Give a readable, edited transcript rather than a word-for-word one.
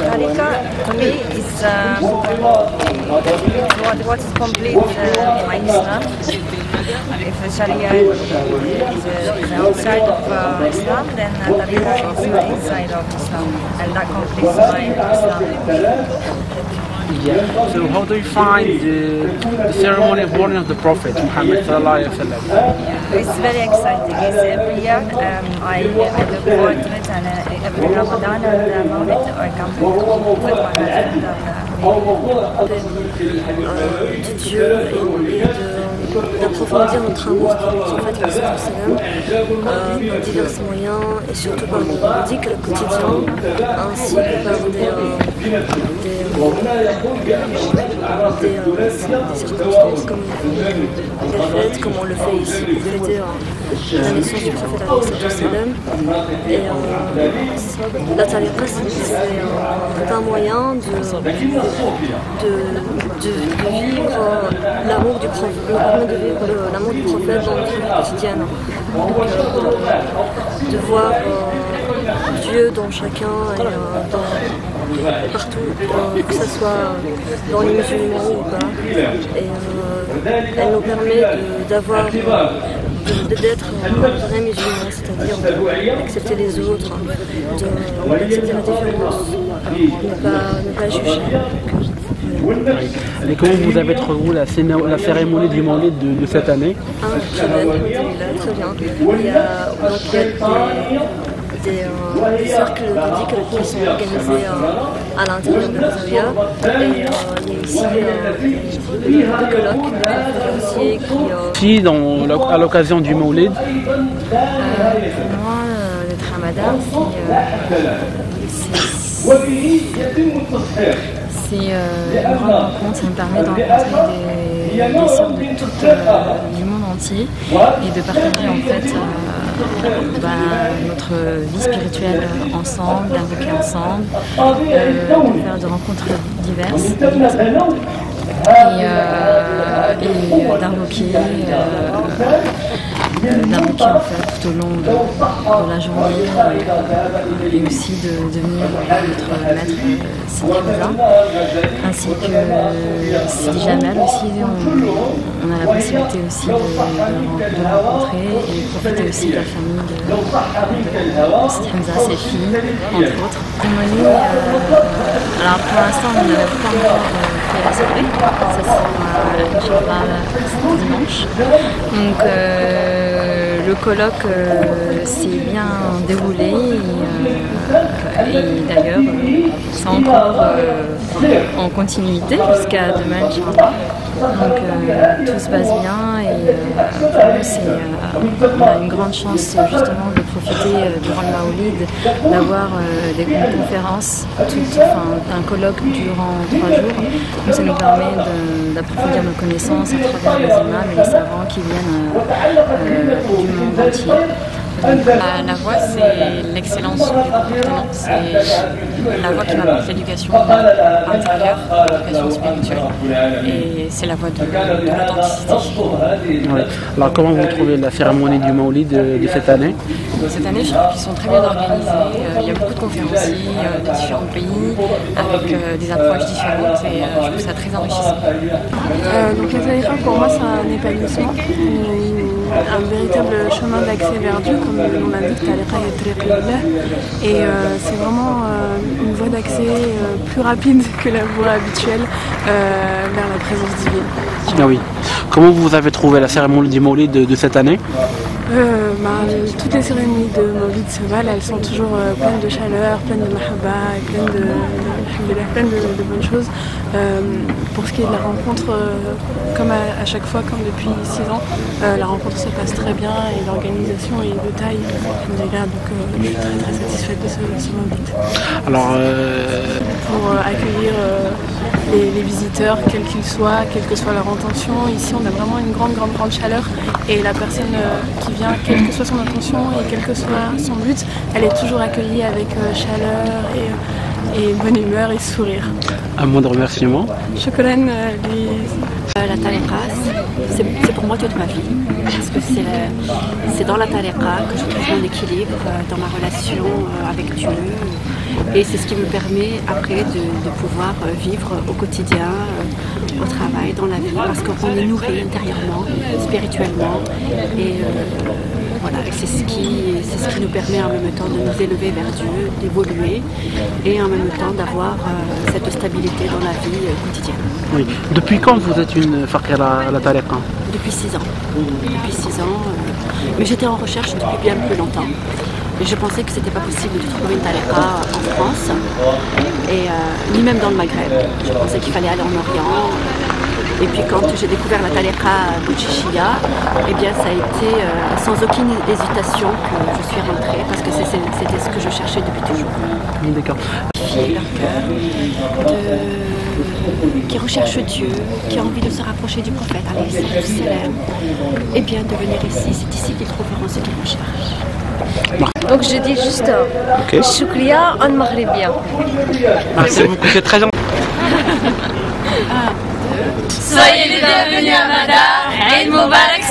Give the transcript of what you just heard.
Halika, to me, is what is complete in my Islam. If Sharia is outside of Islam, then Halika is inside of Islam, and that completes my Islam. Yeah. So how do you find the ceremony of mourning of the Prophet Muhammad sallallahu alaihi wasallam? It's very exciting. It's every year. I look forward to it, and every Ramadan and Maulid, I come with my husband. De Dieu et d'approfondir notre amour pour le prophète par divers moyens et surtout par le ludique, le quotidien, ainsi que par des circonstances comme les fêtes, comme on le fait ici pour fêter la naissance du prophète. Et la tariqa, c'est un moyen de vivre l'amour du prophète dans notre vie quotidienne. De voir Dieu dans chacun et partout, que ce soit dans les musulmans ou pas. Et elle nous permet d'être un vrai musulman, c'est-à-dire d'accepter les autres, d'accepter la différence, ne pas juger. Et comment vous avez trouvé la cérémonie du Maulid de cette année? Très bien. Il y a des cercles ludiques qui sont organisés à l'intérieur de la Zawiya. Et il y a ici des colloques, des conférenciers qui... à l'occasion du Maulid? Pour moi, le Ramadan, c'est une grande rencontre. Ça me permet de rencontrer des sœurs de du monde entier et de partager en fait notre vie spirituelle ensemble, d'invoquer ensemble, de faire des rencontres diverses et d'invoquer en fait tout au long de la journée et aussi de venir notre maître Sidi Hamza, ainsi que Sidi Jamel aussi. On a la possibilité aussi de le rencontrer et profiter aussi de la famille de Sidi Hamza, ses filles, entre autres. Alors pour l'instant on n'avait pas encore fait la soirée, ça sera dimanche. Donc le colloque s'est bien déroulé et d'ailleurs c'est encore en continuité jusqu'à demain, Inch'Allah. Donc tout se passe bien et on a une grande chance justement de profiter durant le Maoulid d'avoir des conférences, un colloque durant 3 jours. Donc ça nous permet d'approfondir nos connaissances à travers les imams et les savants qui viennent du monde entier. La voix, c'est l'excellence du comportement, c'est la voix qui m'apporte l'éducation intérieure, l'éducation spirituelle, et c'est la voix de l'authenticité. Ouais. Alors comment vous trouvez la cérémonie du Maulid de cette année? Cette année, je trouve qu'ils sont très bien organisés, il y a beaucoup de conférenciers de différents pays, avec des approches différentes, et je trouve ça très enrichissant. Donc la tariqa, pour moi, c'est un épanouissement, un véritable chemin d'accès vers Dieu, comme le nom l'indique, tariqa et tariqillah. Et c'est vraiment une voie d'accès plus rapide que la voie habituelle vers la présence divine. Ah oui. Comment vous avez trouvé la cérémonie du Maulid de cette année? Toutes les cérémonies de Maulid se valent, elles sont toujours pleines de chaleur, pleines de mahabba, pleines de bonnes choses. Pour ce qui est de la rencontre, comme à chaque fois, comme depuis 6 ans, la rencontre se passe très bien et l'organisation est de taille. Donc je suis très satisfaite de ce Maulid. Alors, pour accueillir les visiteurs, quels qu'ils soient, quelle que soit leur intention, ici on a vraiment une grande chaleur et la personne qui vient, quelle que soit son intention et quel que soit son but, elle est toujours accueillie avec chaleur et bonne humeur et sourire. Un mot de remerciement. Shukran. La tariqa, c'est pour moi toute ma vie, parce que c'est dans la tariqa que je trouve mon équilibre dans ma relation avec Dieu, et c'est ce qui me permet après de pouvoir vivre au quotidien, au travail, dans la vie, parce qu'on est nourri intérieurement, spirituellement, et voilà, c'est ce qui nous permet en même temps de nous élever vers Dieu, d'évoluer, et en même temps d'avoir cette stabilité dans la vie quotidienne. Oui. Depuis quand vous êtes une faqira à la tariqa? Depuis 6 ans. Depuis 6 ans. Mais j'étais en recherche depuis bien plus longtemps. Et je pensais que c'était pas possible de trouver une tariqa en France, et ni même dans le Maghreb. Je pensais qu'il fallait aller en Orient. Et puis quand j'ai découvert la tariqa Boutchichia, eh bien ça a été sans aucune hésitation que je suis rentrée, parce que c'était ce que je cherchais depuis toujours. D'accord. Leur cœur, qui recherche Dieu, qui a envie de se rapprocher du prophète, et bien de venir ici, c'est ici qu'ils trouveront ce qu'ils recherchent. Donc je dis juste Shukriya en maghrébien. Merci beaucoup, c'est très gentil. Soyez les bienvenus à Madar, Eid Mubarak.